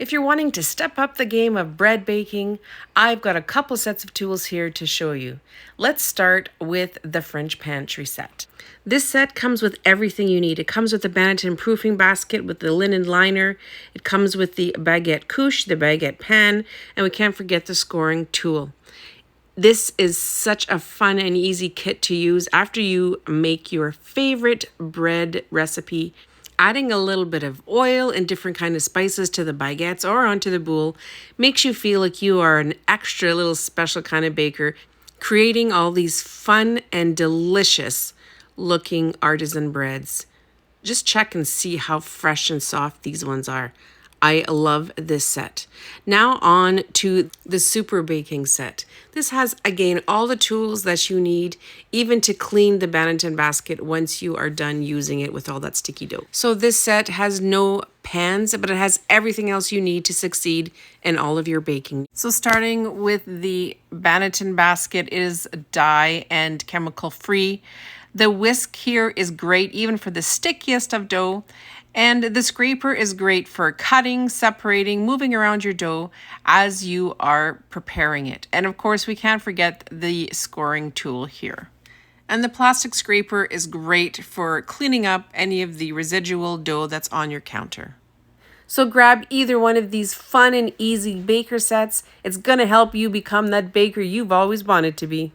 If you're wanting to step up the game of bread baking, I've got a couple sets of tools here to show you. Let's start with the French pantry set. This set comes with everything you need. It comes with the Banneton proofing basket with the linen liner. It comes with the baguette couche, the baguette pan, and we can't forget the scoring tool. This is such a fun and easy kit to use after you make your favorite bread recipe. Adding a little bit of oil and different kind of spices to the baguettes or onto the boule makes you feel like you are an extra little special kind of baker, creating all these fun and delicious looking artisan breads. Just check and see how fresh and soft these ones are. I love this set. Now on to the super baking set. This has, again, all the tools that you need, even to clean the Banneton basket once you are done using it with all that sticky dough. So this set has no pans, but it has everything else you need to succeed in all of your baking. So starting with the Banneton basket, it is dye and chemical free. The whisk here is great even for the stickiest of dough. And the scraper is great for cutting, separating, moving around your dough as you are preparing it. And of course, we can't forget the scoring tool here. And the plastic scraper is great for cleaning up any of the residual dough that's on your counter. So grab either one of these fun and easy baker sets. It's going to help you become that baker you've always wanted to be.